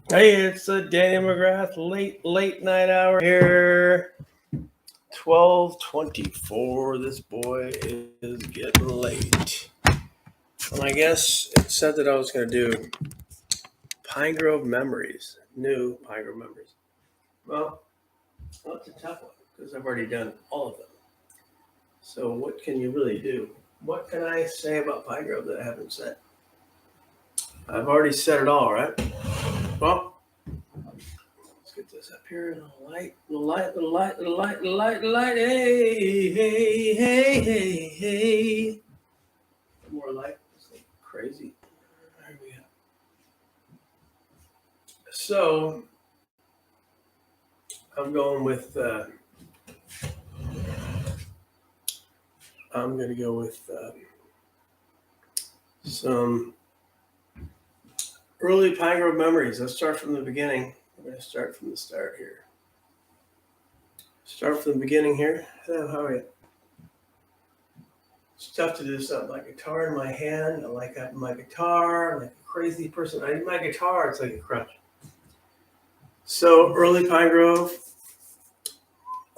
Hey, it's Danny McGrath, late night hour here. 12:24. This boy is getting late. And I guess it said that I was going to do Pine Grove Memories, new Pine Grove Memories. Well, that's a tough one because I've already done all of them. So what can you really do? What can I say about Pine Grove that I haven't said? I've already said it all, right? Well, let's get this up here. Little light, little light, little light, little light, little light, little light. Hey, hey, hey, hey, hey. More light. It's like crazy. There we go. So I'm going with. I'm going to go with some early Pine Grove memories. Let's start from the beginning. I'm going to start from the start here. Start from the beginning here. Hello, how are you? It's tough to do something. My guitar in my hand. I like having my guitar. I'm like a crazy person. I need my guitar. It's like a crutch. So early Pine Grove.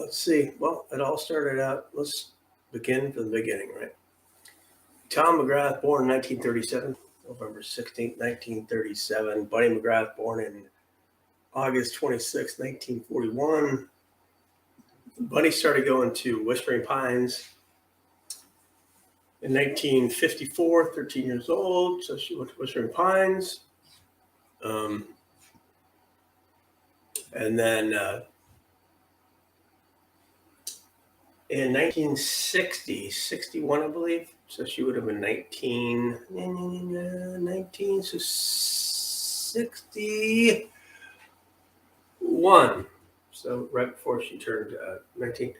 Let's see. Well, it all started out. Let's begin from the beginning, right? Tom McGrath, born in 1937, November 16th, 1937. Buddy McGrath, born in August 26th, 1941. Buddy started going to Whispering Pines in 1954, 13 years old. So she went to Whispering Pines. And then in 1960, 61, I believe. So she would have been 19, so 61. So right before she turned 19,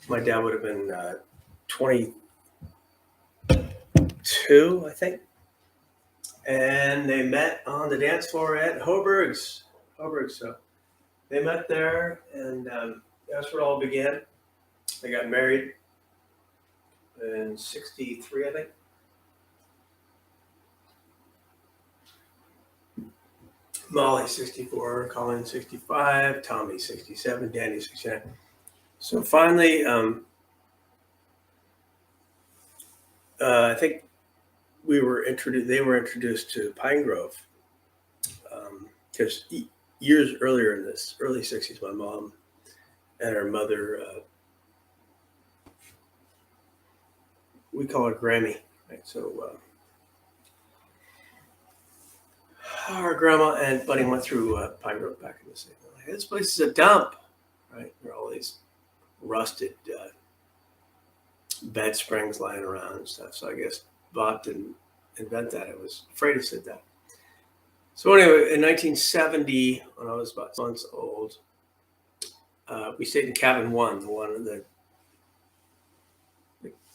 my dad would have been 22, I think. And they met on the dance floor at Hoberg's. So they met there, and that's where it all began. They got married in 63, I think. Molly 64, Colin 65, Tommy 67, Danny 69. So finally, I think we were introduced. They were introduced to Pine Grove because years earlier in this early 60s, my mom and her mother, we call her Grammy, right? So our grandma and Buddy went through Pine Grove back in the city. Like, this place is a dump, right? There are all these rusted bed springs lying around and stuff. So I guess Bob didn't invent that. It was afraid to say that. So anyway, in 1970, when I was about months old, we stayed in cabin one, the one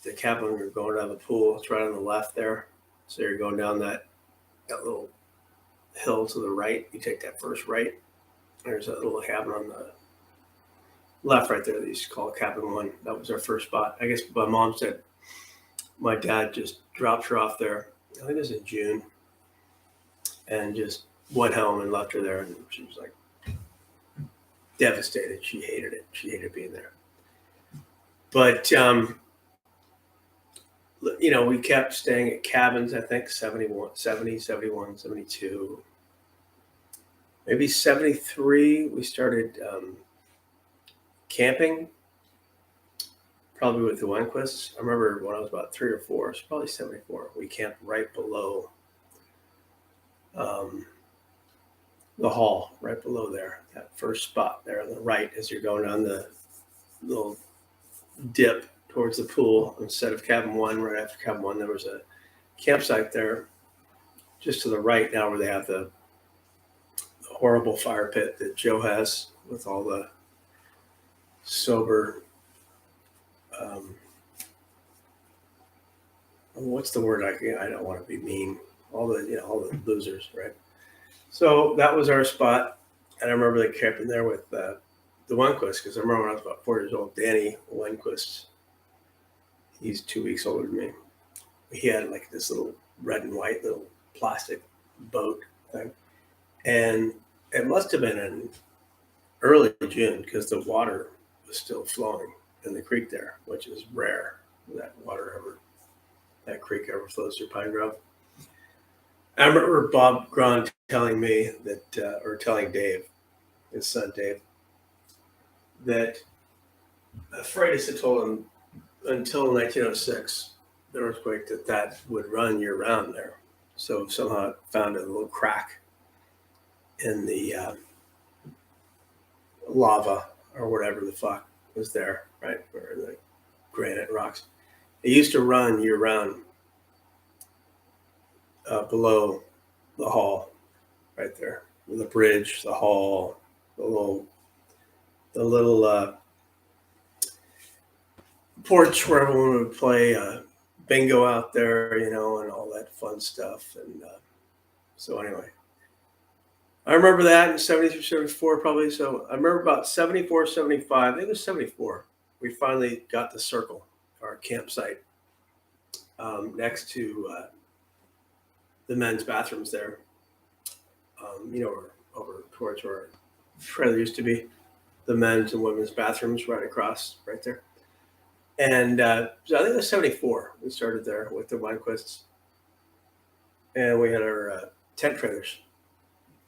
the cabin we were going down the pool. It's right on the left there. So you're going down that little hill to the right. You take that first right. There's a little cabin on the left right there. They used to call it cabin one. That was our first spot. I guess my mom said my dad just dropped her off there. I think it was in June, and just went home and left her there. And she was like devastated. She hated it. She hated being there. But we kept staying at cabins. I think 71, 70, 71, 72, maybe 73. We started camping, probably with the Wenquists. I remember when I was about 3 or 4, it's probably 74. We camped right below the hall, right below there, that first spot there on the right as you're going down the little dip towards the pool. Instead of cabin one, right after cabin one, there was a campsite there just to the right now where they have the horrible fire pit that Joe has with all the sober what's the word? I don't want to be mean. All the losers, right? So that was our spot, and I remember they camping there with the Wenquist, because I remember when I was about 4 years old, Danny Wenquist, he's 2 weeks older than me. He had like this little red and white little plastic boat thing, and it must have been in early June because the water was still flowing in the creek there, which is rare. That creek ever flows through Pine Grove. I remember Bob Grant telling me that, or telling Dave, his son Dave, that Freitas had told him until 1906, the earthquake, that would run year round there. So somehow it found a little crack in the lava or whatever the fuck was there, right? Or the granite rocks. It used to run year round below the hall, right there. The bridge, the hall, the little porch where everyone would play bingo out there, and all that fun stuff. And so anyway, I remember that in 73, 74 probably. So I remember about 74, 75, I think it was 74. We finally got the circle, our campsite, next to the men's bathrooms there. Over towards where our trailer used to be. The men's and women's bathrooms right across, right there. And so I think it was 74. We started there with the Winequists. And we had our tent trailers.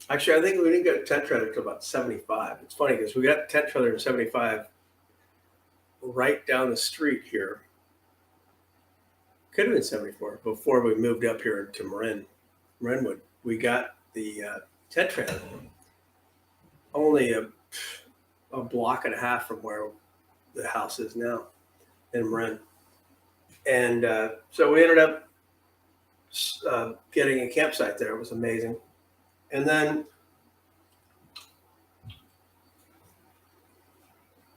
Actually, I think we didn't get a tent trailer until about 75. It's funny because we got a tent trailer in 75 right down the street here. Could have been 74 before we moved up here to Marinwood. We got the tent trailer only a block and a half from where the house is now in Marin. And so we ended up getting a campsite there. It was amazing. And then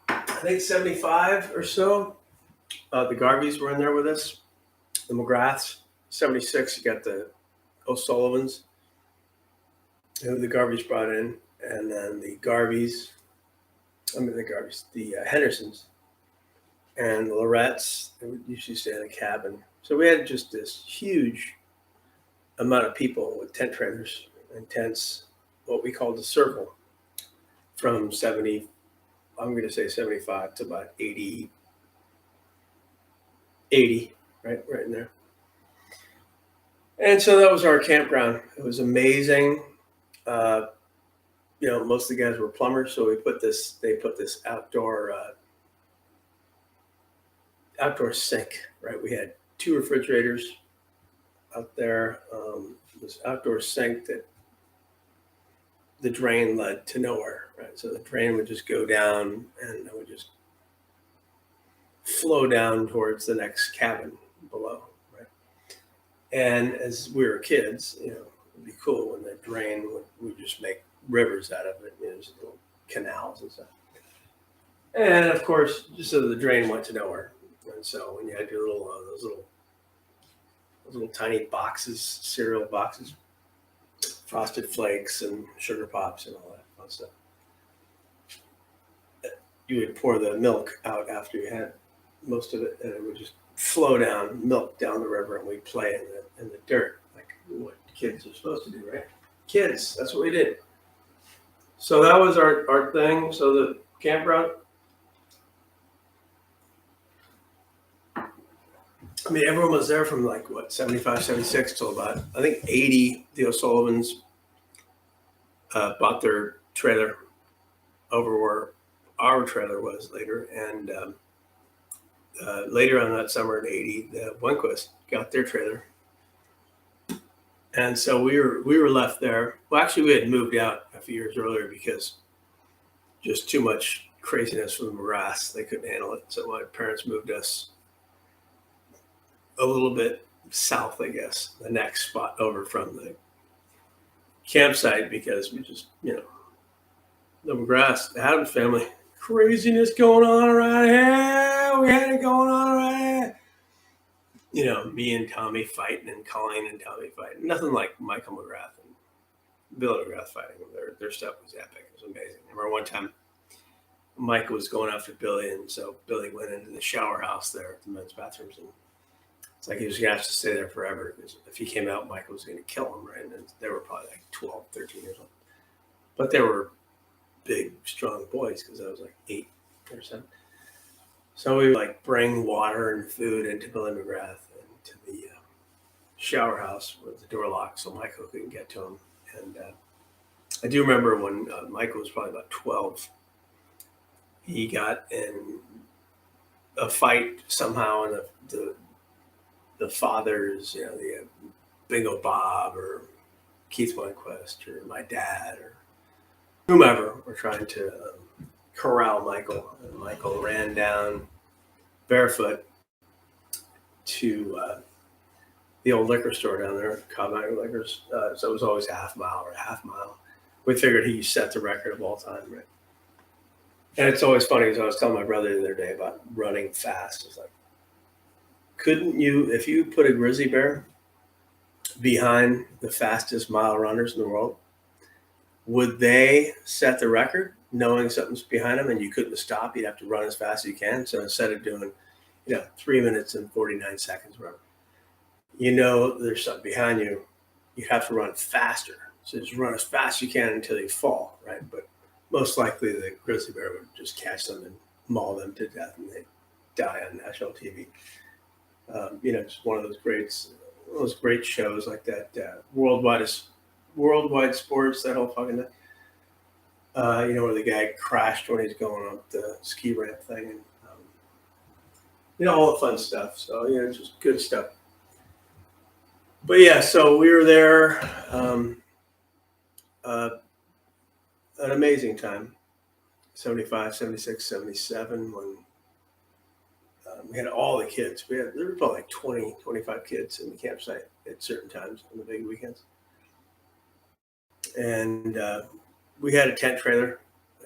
I think 75 or so, the Garveys were in there with us, the McGraths. 76, you got the O'Sullivans, who the Garveys brought in, and then the Hendersons, and the Lorettes. They would usually stay in a cabin. So we had just this huge amount of people with tent trailers and tents, what we called the circle, from 70, I'm going to say 75 to about 80, right in there. And so that was our campground. It was amazing. Most of the guys were plumbers, so they put this outdoor sink, right? We had 2 refrigerators out there. This outdoor sink that the drain led to nowhere, right? So the drain would just go down and it would just flow down towards the next cabin below, right? And as we were kids, it'd be cool when the drain would just make rivers out of it, just little canals and stuff. And of course, just so the drain went to nowhere. And so when you had your those little tiny boxes, cereal boxes, Frosted Flakes and Sugar Pops and all that fun stuff, you would pour the milk out after you had most of it, and it would just flow milk down the river, and we'd play in the dirt, like what kids are supposed to do, right? Kids, that's what we did. So that was our thing. So the campground, I mean, everyone was there from 75, 76 till about, I think 80, the O'Sullivans bought their trailer over where our trailer was later. And later on that summer in 80, the Winequists got their trailer. And so we were left there. Well, actually, we had moved out a few years earlier because just too much craziness from the McGraths. They couldn't handle it. So my parents moved us a little bit south, I guess, the next spot over from the campsite, because we just, the McGraths, the Adams family, craziness going on around here. We had it going on around here. Me and Tommy fighting, and Colleen and Tommy fighting. Nothing like Michael McGrath and Billy McGrath fighting. Their stuff was epic. It was amazing. I remember one time Mike was going after Billy, and so Billy went into the shower house there at the men's bathrooms, and it's like he was going to have to stay there forever, because if he came out, Michael was going to kill him, right? And they were probably 12, 13 years old. but they were big, strong boys because I was like 8 or 7. So we would like bring water and food into Billy McGrath and to the shower house with the door locked so Michael couldn't get to him. And I do remember when Michael was probably about 12, he got in a fight somehow, and the fathers, the Bingo Bob or Keith Lundquist or my dad or whomever were trying to corral Michael. And Michael ran down barefoot to the old liquor store down there, Cobb Mountain Liquors. So it was always half mile. We figured he set the record of all time, right? And it's always funny because I was telling my brother the other day about running fast. It's like, couldn't you, if you put a grizzly bear behind the fastest mile runners in the world, would they set the record knowing something's behind them and you couldn't stop? You'd have to run as fast as you can. So instead of doing, 3 minutes and 49 seconds, whatever, there's something behind you, you have to run faster. So just run as fast as you can until you fall, right? But most likely the grizzly bear would just catch them and maul them to death and they'd die on national TV. It's one of those great shows like that, Worldwide Sports, that whole fucking thing. Where the guy crashed when he's going up the ski ramp thing, and all the fun stuff. So just good stuff. But yeah, so we were there. An amazing time. 75, 76, 77 when we had all the kids. There were probably like 20, 25 kids in the campsite at certain times on the big weekends. And we had a tent trailer.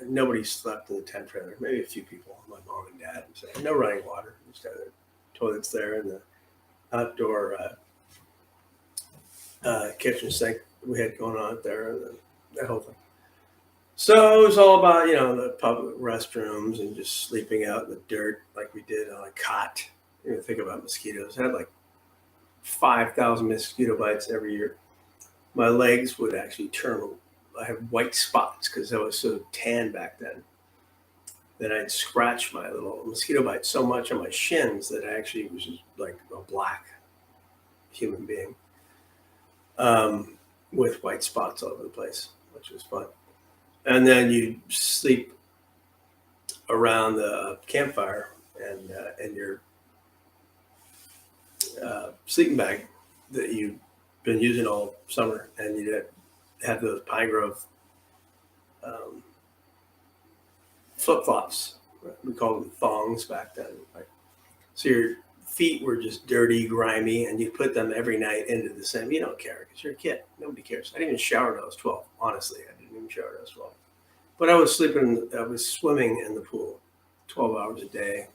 Nobody slept in the tent trailer. Maybe a few people, my mom and dad. So no running water. Just had the toilets there and the outdoor kitchen sink we had going on out there, and that whole thing. So it was all about, the public restrooms and just sleeping out in the dirt like we did on a cot. Think about mosquitoes. I had like 5,000 mosquito bites every year. My legs would actually turn. I had white spots because I was so tan back then that I'd scratch my little mosquito bite so much on my shins that I actually was just like a black human being with white spots all over the place, which was fun. And then you sleep around the campfire and your sleeping bag that you've been using all summer, and you'd have those Pine Grove flip-flops. We called them thongs back then. Right? So your feet were just dirty, grimy, and you put them every night into the same. You don't care because you're a kid. Nobody cares. I didn't even shower when I was 12. Honestly, I didn't even shower when I was 12. But I was swimming in the pool 12 hours a day,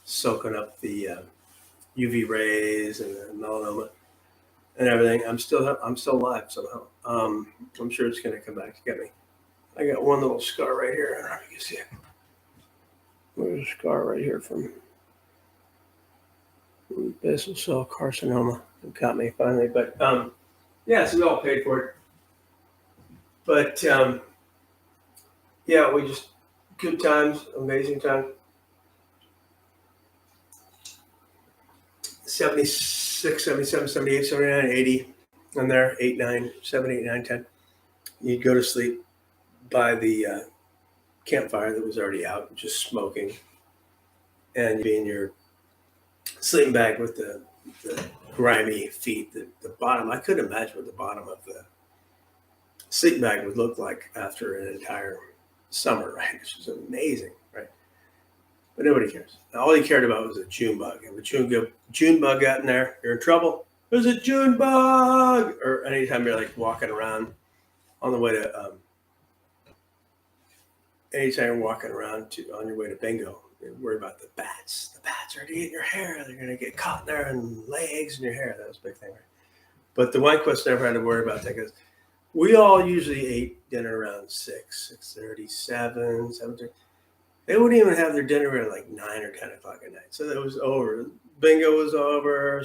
soaking up the UV rays and the melanoma and everything. I'm still alive somehow. I'm sure it's going to come back to get me. I got one little scar right here. I don't know if you can see it. There's a scar right here from basal cell carcinoma. It got me finally. But so we all paid for it. But we just good times, amazing time. 76, 77, 78, 79, 80. I'm there, 8, 9, 7, 8, 9, 10. You'd go to sleep by the campfire that was already out, just smoking. And you'd be in your sleeping bag with the grimy feet. The bottom, I couldn't imagine what the bottom of the sleeping bag would look like after an entire summer, right? This was amazing, right? But nobody cares. All he cared about was a June bug. If a June bug got in there, you're in trouble. There's a June bug! Or anytime you're like walking around on the way to, anytime you're walking around on your way to bingo, you're worried about the bats. The bats are going to get in your hair. They're going to get caught in there and lay eggs in your hair. That was a big thing, right? But the Winequist never had to worry about that because we all usually ate dinner around 6, 6:30, 7, 7:30. They wouldn't even have their dinner at like 9 or 10 o'clock at night. So that was over. Bingo was over.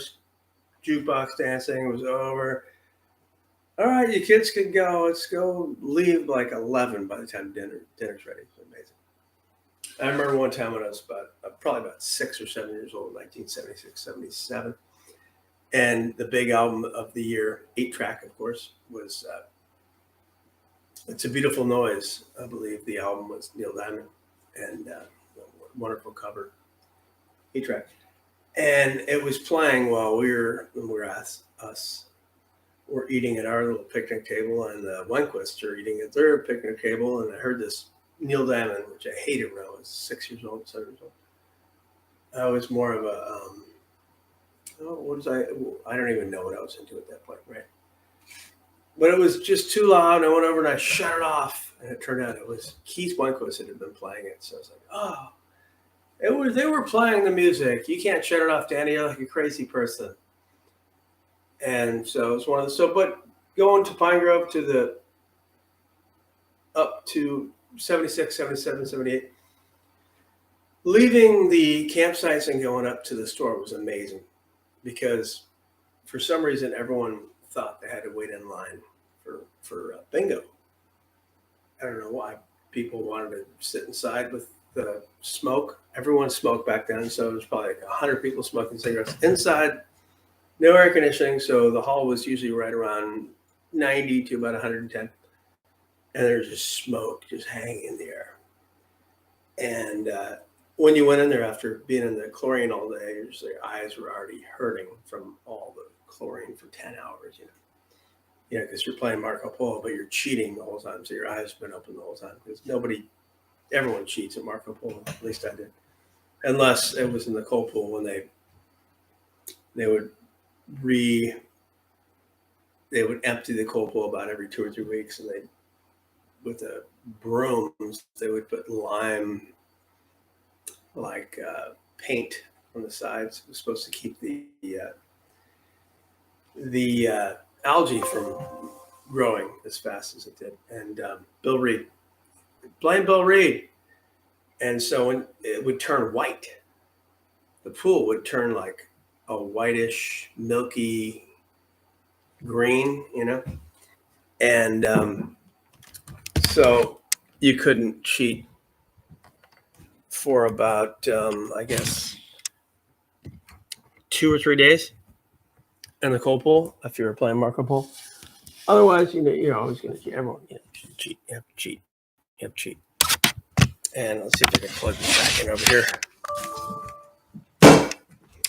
Jukebox dancing was over. All right, you kids can go. Let's go. Leave like 11 by the time dinner's ready. It's amazing. I remember one time when I was probably about 6 or 7 years old, 1976, 77, and the big album of the year, 8-track, of course, was "It's a Beautiful Noise." I believe the album was Neil Diamond, and wonderful cover, 8-track, and it was playing while we were us. We're eating at our little picnic table, and the Wenquists are eating at their picnic table. And I heard this Neil Diamond, which I hated when I was 6 years old, 7 years old. I was more of a, what was I? I don't even know what I was into at that point, right? But it was just too loud. I went over and I shut it off, and it turned out it was Keith Wenquist that had been playing it. So I was like, oh, they were playing the music. You can't shut it off, Danny. You're like a crazy person. And so it's one of the, but going to Pine Grove up to 76, 77, 78, leaving the campsites and going up to the store was amazing, because for some reason everyone thought they had to wait in line for bingo. I don't know why people wanted to sit inside with the smoke. Everyone smoked back then, so there's probably like 100 people smoking cigarettes inside. No air conditioning, so the hall was usually right around 90 to about 110. And there's just smoke just hanging in the air. And when you went in there after being in the chlorine all day, your eyes were already hurting from all the chlorine for 10 hours, because you're playing Marco Polo, but you're cheating the whole time. So your eyes have been open the whole time, because everyone cheats at Marco Polo, at least I did. Unless it was in the cold pool when they would empty the cold pool about every 2 or 3 weeks, and with the brooms, they would put lime, paint on the sides. It was supposed to keep the algae from growing as fast as it did. And Bill Reed, blame Bill Reed. And so when it would turn white, the pool would turn like a whitish, milky green, and so you couldn't cheat for about, I guess, 2 or 3 days in the cold pool if you were playing Marco Polo. Otherwise, you're always going to cheat. Everyone, cheat. You have to cheat. You have to cheat. And let's see if I can plug this back in over here.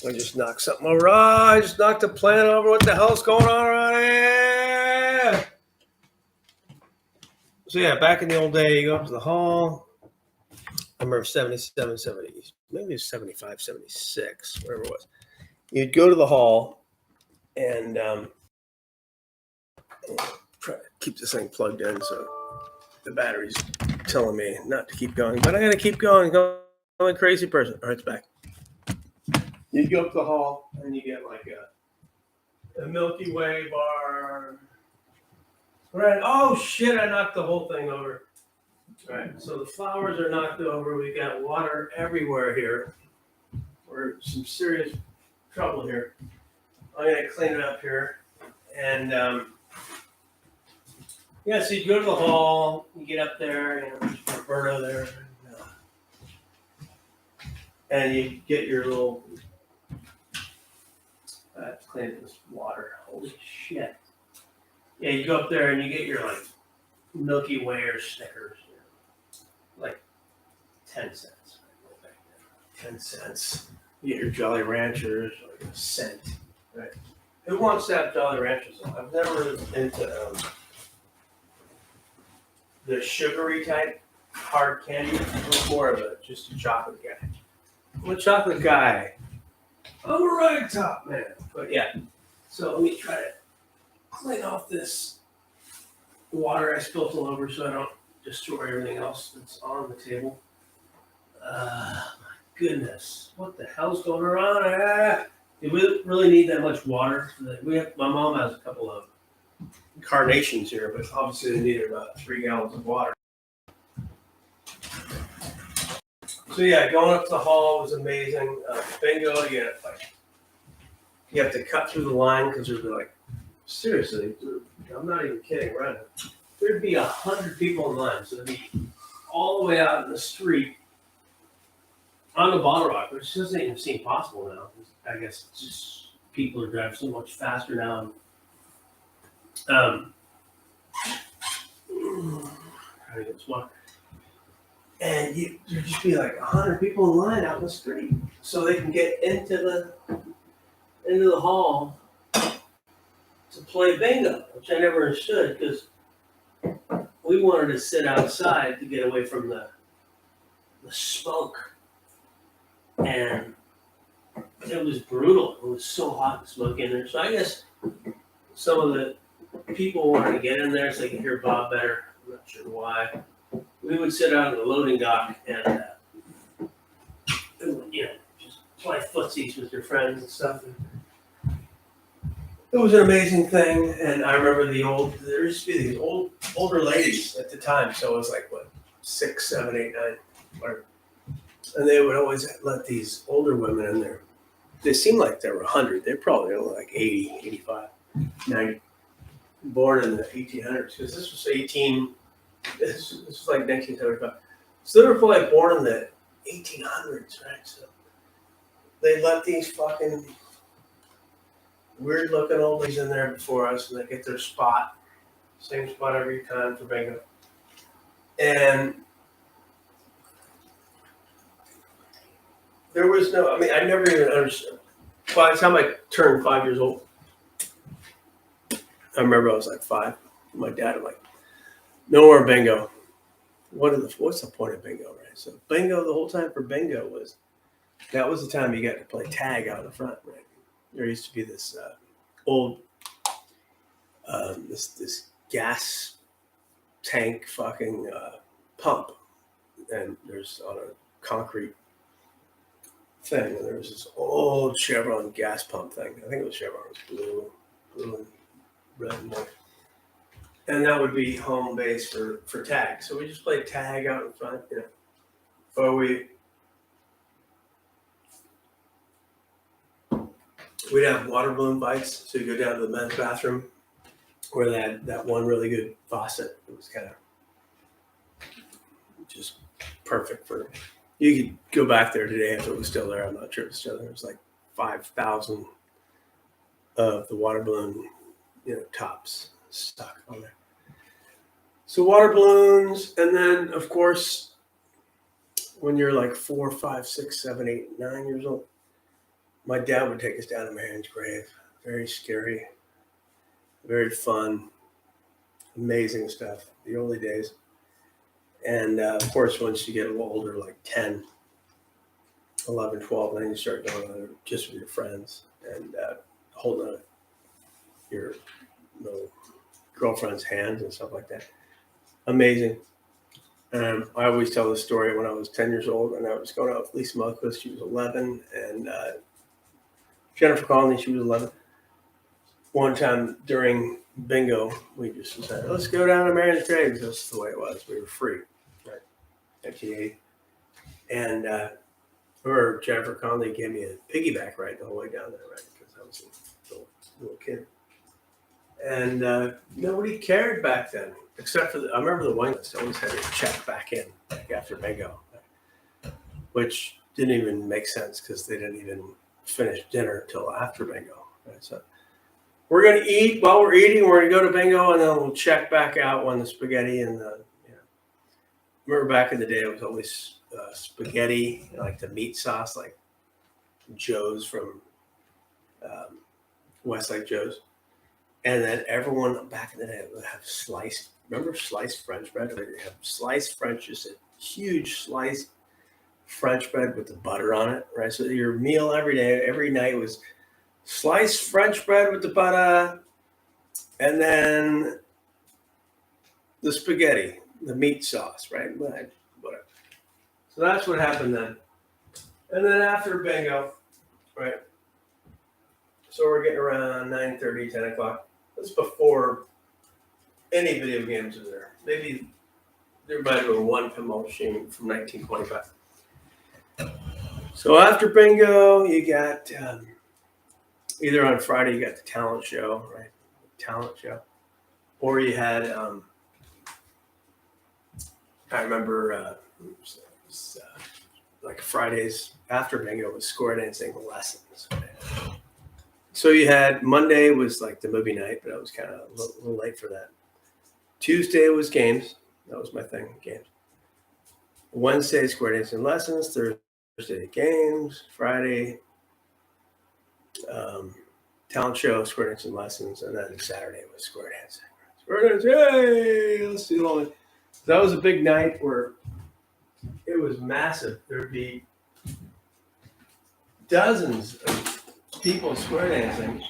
I just knocked something over. I just knocked a plant over. What the hell's going on around here? So yeah, back in the old day, you go up to the hall. I remember 77, 70, maybe it was 75, 76, whatever it was. You'd go to the hall and try to keep this thing plugged in, so the battery's telling me not to keep going, but I got to keep going. I'm a crazy person. All right, it's back. You go up the hall and you get like a Milky Way bar. Right. Oh shit! I knocked the whole thing over. All right. So the flowers are knocked over. We got water everywhere here. We're in some serious trouble here. I'm gonna clean it up here, and so you go to the hall. You get up there. There's Roberto there, and you get your little. Clean this water. Holy shit. Yeah, you go up there and you get your Milky Way or Snickers, like 10 cents. 10 cents. You get your Jolly Ranchers, like a cent. Right? Who wants to have Jolly Ranchers? I've never into the sugary type hard candy. I'm more of just a chocolate guy. I'm a chocolate guy. I'm a rag top man. But yeah, so let me try to clean off this water I spilled all over so I don't destroy everything else that's on the table. My goodness, what the hell's going on? Do we really need that much water? My mom has a couple of carnations here, but obviously they needed about 3 gallons of water. So yeah, going up to the hall was amazing. Bingo, you have to cut through the line because there's seriously, I'm not even kidding, right? There'd be 100 people in line, so it'd be all the way out in the street on the Bottle Rock, which doesn't even seem possible now. I guess it's just people are driving so much faster now. Trying to get smart. And there'd just be like 100 people in line out in the street, so they can get into the hall to play bingo, which I never understood because we wanted to sit outside to get away from the smoke, and it was brutal. It was so hot and smoky in there. So I guess some of the people wanted to get in there so they could hear Bob better. I'm not sure why. We would sit out on the loading dock and just play footsies with your friends and stuff. And it was an amazing thing. And I remember there used to be these older ladies at the time. So it was like, 6, 7, 8, 9, whatever. And they would always let these older women in there. They seemed like they were 100. They're probably only like 80, 85, 90. Born in the 1800s. Because this was this was like 1975. So they were probably born in the 1800s, right? So they let these fucking weird looking oldies in there before us, and they get their spot. Same spot every time for bingo. And there was I never even understood. By the time I turned 5 years old, I remember I was like 5. My dad was like, no more bingo. What's the point of bingo, right? So bingo, the whole time for bingo was the time you got to play tag out in the front, right? There used to be this old this gas tank fucking pump, and there's on a concrete thing, and there was this old Chevron gas pump thing. I think it was Chevron. It was blue and red and white. And that would be home base for tag. So we just played tag out in front, Or we'd have water balloon fights. So you go down to the men's bathroom where they had that one really good faucet. It was kind of just perfect for. You could go back there today if it was still there. I'm not sure if it's still there. It was like 5,000 of the water balloon, tops stuck on there. So water balloons, and then of course, when you're like 4, 5, 6, 7, 8, 9 years old, my dad would take us down to Marion's grave. Very scary, very fun, amazing stuff. The early days. And of course, once you get a little older, like 10, 11, 12, then you start going on just with your friends and holding on your girlfriend's hands and stuff like that. Amazing. I always tell the story when I was 10 years old and I was going out with Lisa Melquist. She was 11, and Jennifer Conley, she was 11. One time during bingo, we just said, let's go down to Marion's grave. That's the way it was. We were free, right? 1980. And Jennifer Conley gave me a piggyback ride the whole way down there, right? Because I was a little kid. And nobody cared back then, except for I remember the wine list always had to check back in after bingo, which didn't even make sense because they didn't even finish dinner till after bingo. Right? So we're going to eat. While we're eating, we're going to go to bingo, and then we'll check back out when the spaghetti and the, remember back in the day, it was always spaghetti, like the meat sauce, like Joe's from Westlake Joe's. And then everyone back in the day would have sliced French bread? They have sliced French, just a huge sliced French bread with the butter on it, right? So your meal every night was sliced French bread with the butter, and then the spaghetti, the meat sauce, right? Whatever. So that's what happened then. And then after bingo, right? So we're getting around 9:30, 10 o'clock. That's before any video games are there. Maybe there might have been one pinball machine from 1925. So after bingo, you got either on Friday you got the talent show, right? Talent show. Or you had, I remember like Fridays after bingo was square dancing lessons. So you had Monday was like the movie night, but I was kind of a little late for that. Tuesday was games. That was my thing, games. Wednesday, square dancing lessons. Thursday, games. Friday, talent show, square dancing lessons. And then Saturday was square dancing. Square dancing, hey, let's do all this. That was a big night where it was massive. There'd be dozens of people square dancing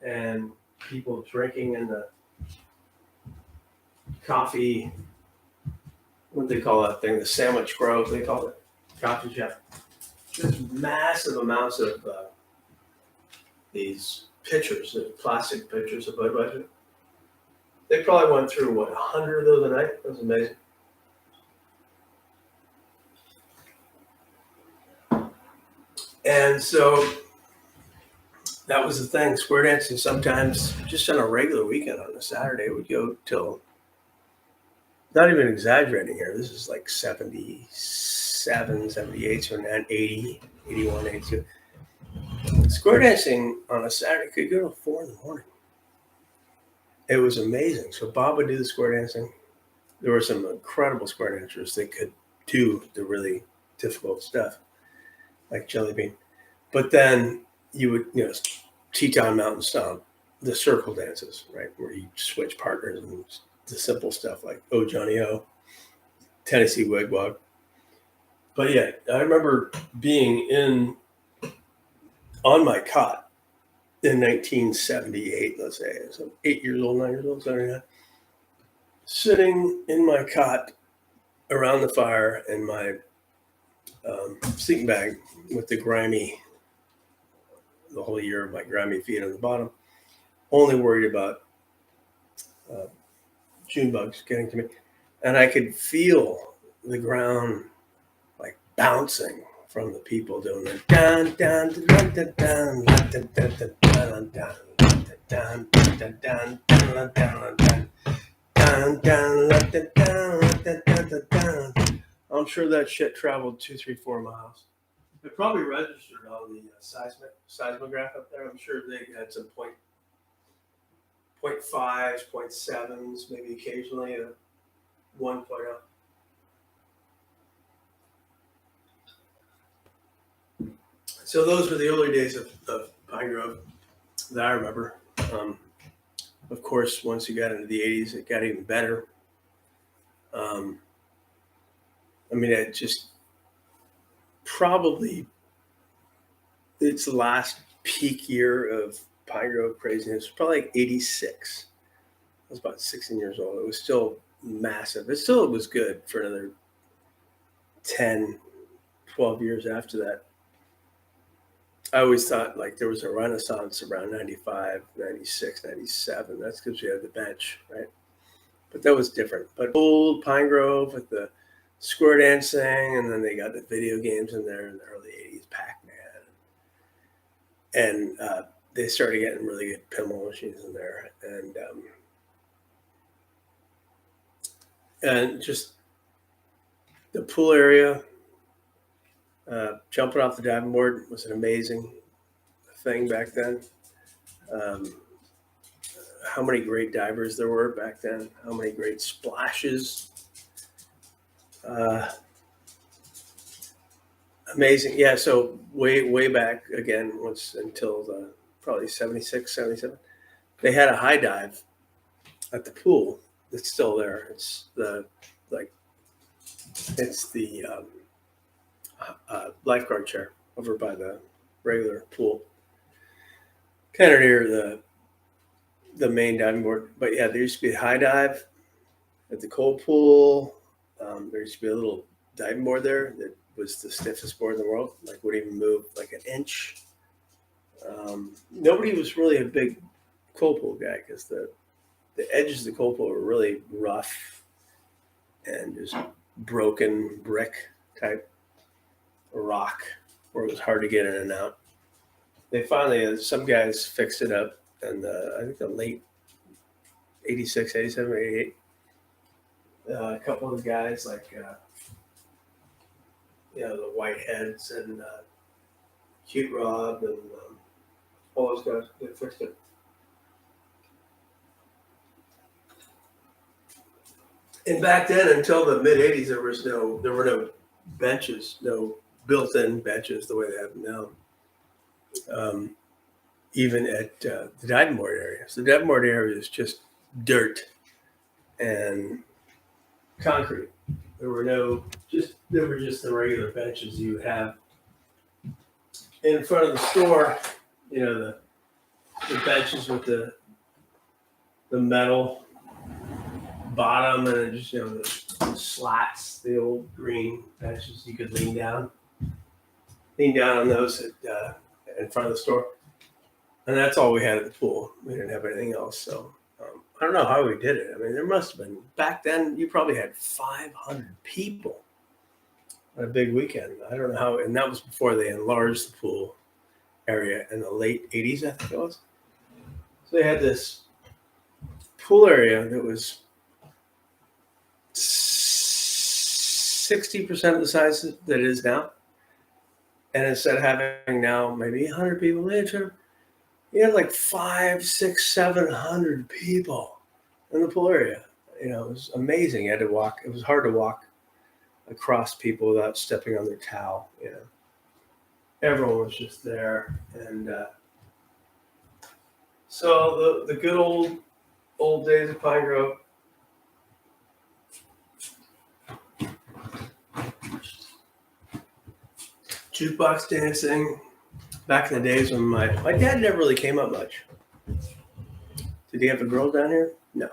and people drinking in the coffee, what do they call that thing? The sandwich grove, they call it, coffee shop. Just massive amounts of these pitchers, plastic pitchers of Budweiser. They probably went through, 100 of those a night? That was amazing. And so that was the thing. Square dancing sometimes, just on a regular weekend on a Saturday, would go till, not even exaggerating here, this is like 77, 78, so 80, 81, 82. Square dancing on a Saturday could go till 4 in the morning. It was amazing. So Bob would do the square dancing. There were some incredible square dancers that could do the really difficult stuff, like Jelly Bean. But then you would, Teton Mountain Stomp, the circle dances, right, where you switch partners and the simple stuff like Oh Johnny O, Tennessee Wigwag. But yeah, I remember being on my cot in 1978, let's say, so 8 years old, 9 years old, something like that, sitting in my cot around the fire in my sleeping bag with the whole year of my grimy feet on the bottom, only worried about June bugs getting to me. And I could feel the ground like bouncing from the people doing the down, down, down, down, down, down, down, down, down, down, down. I'm sure that shit traveled 2, 3, 4 miles. It probably registered on the seismograph up there. I'm sure they had some 0.5s, 0.7s, maybe occasionally a 1.0. So those were the early days of Pine Grove that I remember. Of course, once you got into the 80s, it got even better. It just probably, it's the last peak year of Pine Grove craziness. Probably like 86. I was about 16 years old. It was still massive. It was good for another 10, 12 years after that. I always thought like there was a renaissance around 95, 96, 97. That's because we had the bench, right? But that was different. But old Pine Grove with the square dancing, and then they got the video games in there in the early 80s, Pac-Man. And they started getting really good pinball machines in there. And just the pool area, jumping off the diving board was an amazing thing back then. How many great divers there were back then, how many great splashes. Amazing. Yeah, so way back again, until probably 76, 77, they had a high dive at the pool that's still there. It's the lifeguard chair over by the regular pool, kind of near the main diving board. But yeah, there used to be a high dive at the cold pool. There used to be a little diving board there that was the stiffest board in the world, like wouldn't even move like an inch. Nobody was really a big cold pool guy because the edges of the cold pool were really rough and just broken brick type rock where it was hard to get in and out. They finally, some guys fixed it up, and I think the late 86, 87, 88. A couple of the guys like, the Whiteheads and Cute Rob and all those guys, they fixed it. And back then, until the mid '80s, there were no benches, no built-in benches the way they have now. Even at the diving board area. So the diving board area is just dirt and concrete. There were just the regular benches you would have in front of the store. The benches with the metal bottom and just the slats, the old green benches you could lean down on those in front of the store. And that's all we had at the pool. We didn't have anything else. So I don't know how we did it. I mean, there must have been, back then, you probably had 500 people on a big weekend. I don't know how, and that was before they enlarged the pool area in the late 80s, I think it was. So they had this pool area that was 60% of the size that it is now. And instead of having now maybe 100 people, you had like 500, 600, 700 people in the pool area. It was amazing. You had to walk. It was hard to walk across people without stepping on their towel. Everyone was just there. And so the good old days of Pine Grove. Jukebox dancing. Back in the days when my dad never really came up much. Did he have a girl down here? No.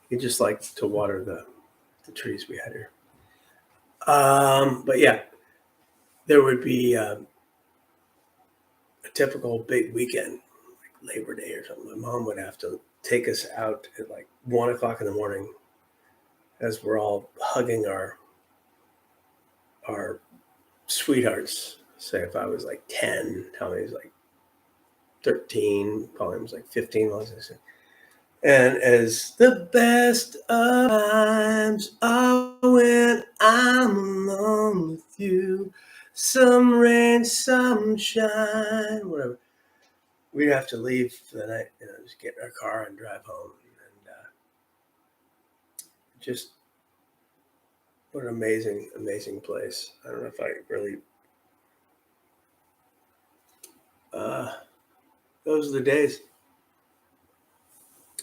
He just liked to water the trees we had here. But yeah, there would be a typical big weekend, like Labor Day or something. My mom would have to take us out at like 1 o'clock in the morning as we're all hugging our sweethearts. Say if I was like 10, Tommy was like 13, Colin was like 15, was I? And as the best of times are when I'm alone with you, some rain, some shine, whatever. We'd have to leave for the night, just get in our car and drive home. And just what an amazing, amazing place. I don't know if I really. Those are the days.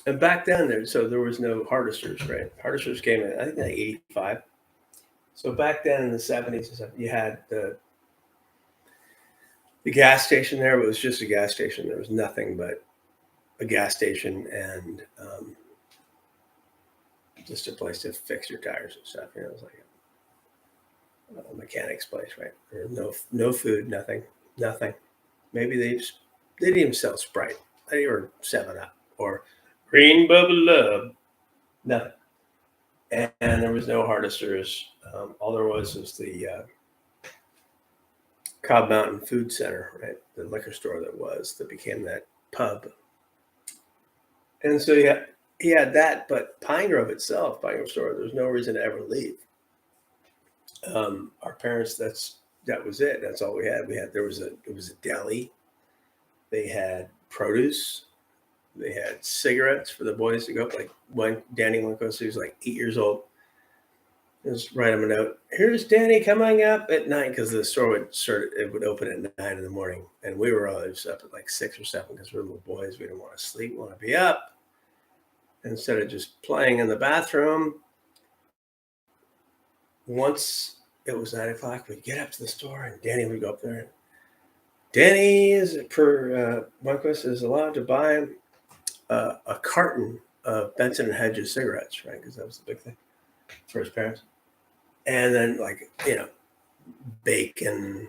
And back then, there was no harvesters, right? Harvesters came in, I think, in 85. So back then in the 70s, you had the gas station there. But it was just a gas station. There was nothing but a gas station and just a place to fix your tires and stuff. It was like a mechanic's place, right? There was no food, nothing. Maybe they didn't even sell Sprite. They were 7-Up or Green Bubble Love. Nothing. And there was no harvesters. All there was the Cobb Mountain Food Center, right? The liquor store that became that pub. And so he had that, but Pine Grove itself, Pine Grove store, there was no reason to ever leave. Our parents, that was it. That's all we had. It was a deli. They had produce. They had cigarettes for the boys to go up. Like when Danny Winkos, he was like 8 years old. Just write him a note. Here's Danny coming up at 9 because the store would open at 9 in the morning, and we were always up at like 6 or 7 because we were little boys. We didn't want to sleep. We want to be up. Instead of just playing in the bathroom. Once it was 9 o'clock, we'd get up to the store, and Danny would go up there. Danny Winkos is allowed to buy a carton of Benson and Hedges cigarettes, right? Because that was the big thing for his parents. And then, bacon,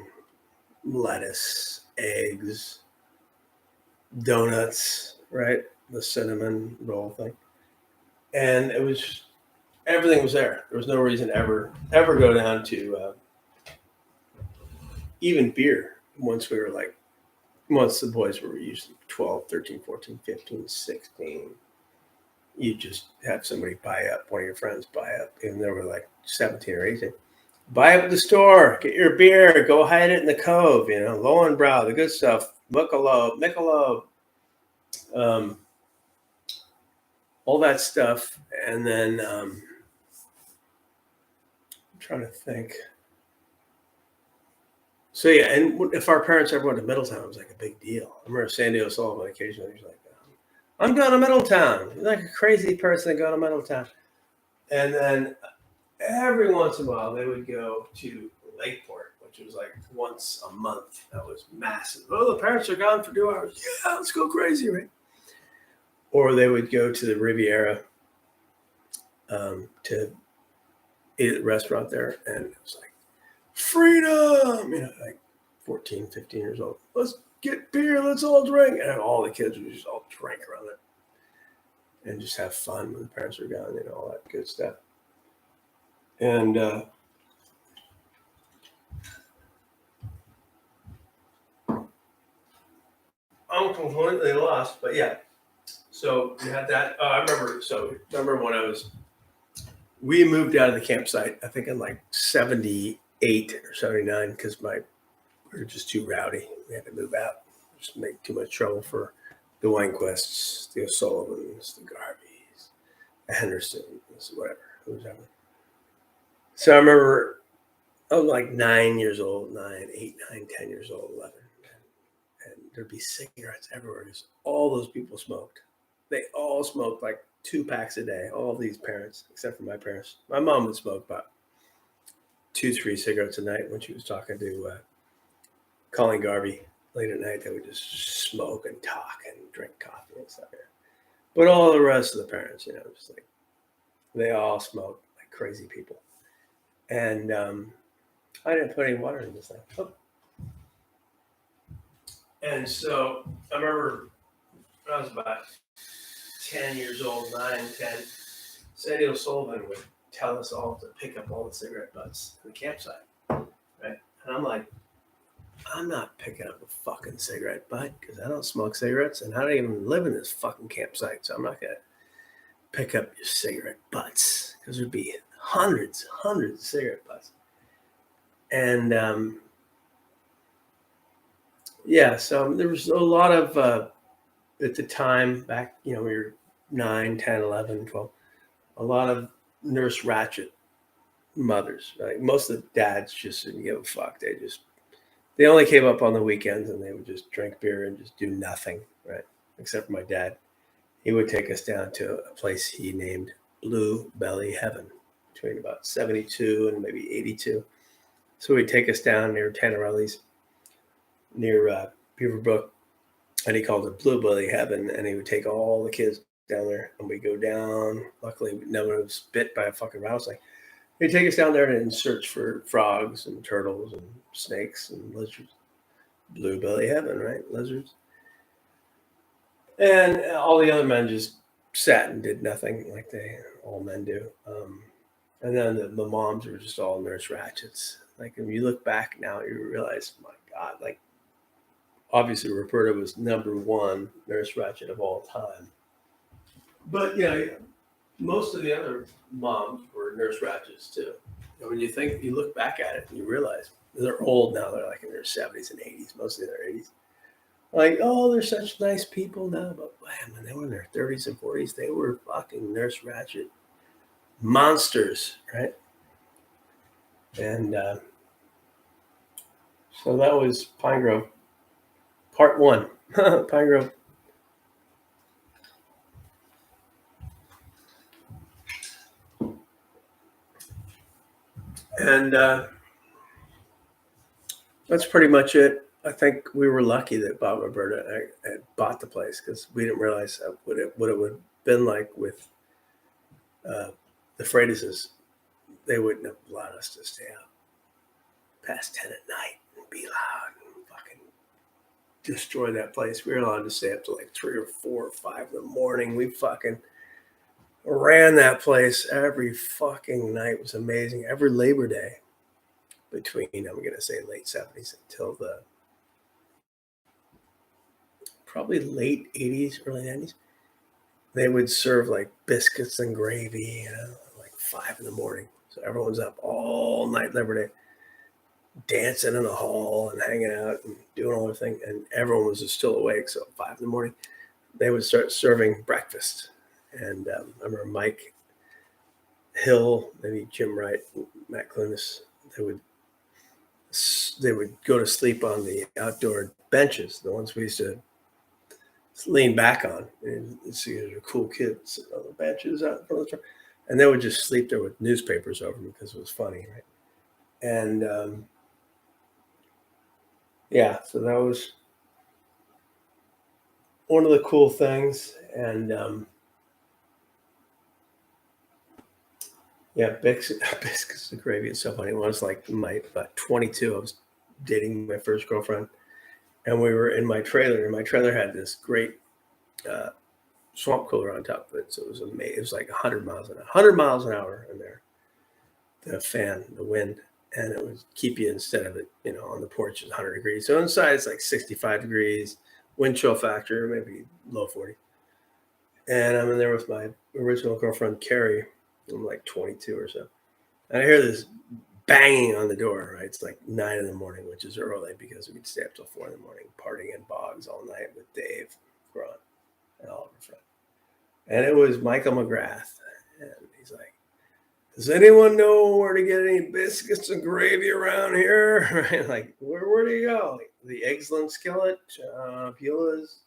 lettuce, eggs, donuts, right? The cinnamon roll thing. And it was everything was there. There was no reason to ever go down to even beer once the boys were usually 12, 13, 14, 15, 16. you just have somebody buy up, one of your friends buy up, and they were like 17 or 18. Buy up at the store, get your beer, go hide it in the cove, Lowenbrow, the good stuff, Michelob, um, all that stuff. And then I'm trying to think. So yeah, and if our parents ever went to Middletown, it was like a big deal. I remember Sandy O'Sullivan occasionally was like, "I'm going to Middletown." You're like a crazy person to go to Middletown. And then every once in a while, they would go to Lakeport, which was like once a month. That was massive. Oh, the parents are gone for 2 hours. Yeah, let's go crazy, right? Or they would go to the Riviera to eat at a restaurant there, and it was like freedom, like 14, 15 years old. Let's get beer, let's all drink. And all the kids would just all drink around it and just have fun when the parents are gone, all that good stuff. And I'm completely lost, but yeah. So you had that. I remember. So remember when we moved out of the campsite, I think in like 78 or 79, because we were just too rowdy. We had to move out. Just make too much trouble for the Winequests, the O'Sullivans, the Garveys, the Hendersons, whatever. So I remember I was like 9 years old, 8, 9, 10 years old, 11. And there'd be cigarettes everywhere because all those people smoked. They all smoked like 2 packs a day, all these parents, except for my parents. My mom would smoke about 2, 3 cigarettes a night when she was talking to Colleen Garvey late at night. They would just smoke and talk and drink coffee and stuff. But all the rest of the parents, just like they all smoked like crazy people. And I didn't put any water in this thing. Oh. And so I remember when I was about 10 years old, 9, 10, Sandy O'Sullivan would tell us all to pick up all the cigarette butts in the campsite, right? And I'm like, I'm not picking up a fucking cigarette butt because I don't smoke cigarettes and I don't even live in this fucking campsite. So I'm not going to pick up your cigarette butts because there'd be hundreds of cigarette butts. And yeah, so there was a lot of, at the time back, we were 9, 10, 11, 12, a lot of Nurse Ratched mothers. Like most of the dads just didn't give a fuck. They only came up on the weekends and they would just drink beer and just do nothing, right? Except for my dad. He would take us down to a place he named Blue Belly Heaven between about 72 and maybe 82. So he'd take us down near Tannerelli's, near Beaverbrook, and he called it Blue Belly Heaven. And he would take all the kids down there and we'd go down. Luckily, no one was bit by a fucking rattlesnake. He'd take us down there and search for frogs and turtles and snakes and lizards. Blue Belly Heaven, right? Lizards. And all the other men just sat and did nothing like all men do. And then the moms were just all Nurse Ratchets. Like, when you look back now, you realize, my God, like, obviously Roberta was number 1 Nurse Ratched of all time. But, most of the other moms were Nurse Ratchets too. When you look back at it and you realize they're old now, they're like in their 70s and 80s, mostly in their 80s. Like, oh, they're such nice people now, but man, when they were in their 30s and 40s, they were fucking Nurse Ratched monsters, right? And so that was Pine Grove, part 1. Pine Grove. And that's pretty much it. I think we were lucky that Bob Roberta had bought the place because we didn't realize what it would have been like with the Freitas. They wouldn't have allowed us to stay out past 10 at night and be loud and fucking destroy that place. We were allowed to stay up to like 3 or 4 or 5 in the morning. We fucking ran that place every fucking night. It was amazing. Every Labor Day between, I'm going to say late 70s until the probably late 80s, early 90s. they would serve like biscuits and gravy, like 5 in the morning. So everyone's up all night Labor Day, dancing in the hall and hanging out and doing all their thing. And everyone was just still awake. So at 5 in the morning, they would start serving breakfast. And I remember Mike Hill, maybe Jim Wright, Matt Clunas, they would go to sleep on the outdoor benches, the ones we used to lean back on and see the cool kids sitting on the benches out in front of the truck. And they would just sleep there with newspapers over them because it was funny, right? And yeah, so that was one of the cool things. And yeah, biscuits and gravy is so funny. When I was like about 22, I was dating my first girlfriend, and we were in my trailer. And my trailer had this great swamp cooler on top of it, so it was amazing. It was like 100 miles an hour in there. The fan, the wind, and it would keep you instead of it, on the porch is 100 degrees. So inside it's like 65 degrees, wind chill factor, maybe low 40. And I'm in there with my original girlfriend, Carrie. I'm like 22 or so. And I hear this banging on the door, right? It's like 9 in the morning, which is early because we'd stay up till 4 in the morning, partying in Boggs all night with Dave, Grant, and all of our friends. And it was Michael McGrath. And he's like, does anyone know where to get any biscuits and gravy around here? Right? Like, where do you go? Like, the Eggsland Skillet, Beulah's,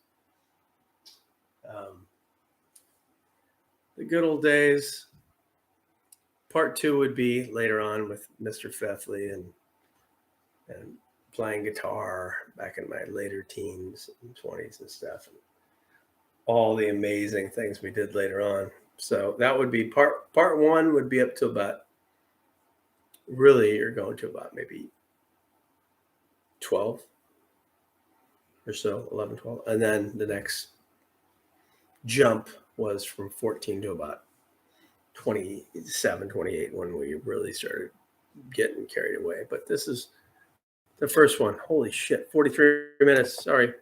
the good old days. Part 2 would be later on with Mr. Feffley and playing guitar back in my later teens and 20s and stuff. And all the amazing things we did later on. So that would be part 1 would be up to about, really, you're going to about maybe 12 or so, 11, 12. And then the next jump was from 14 to about 27, 28 when we really started getting carried away. But this is the first one. Holy shit, 43 minutes. Sorry.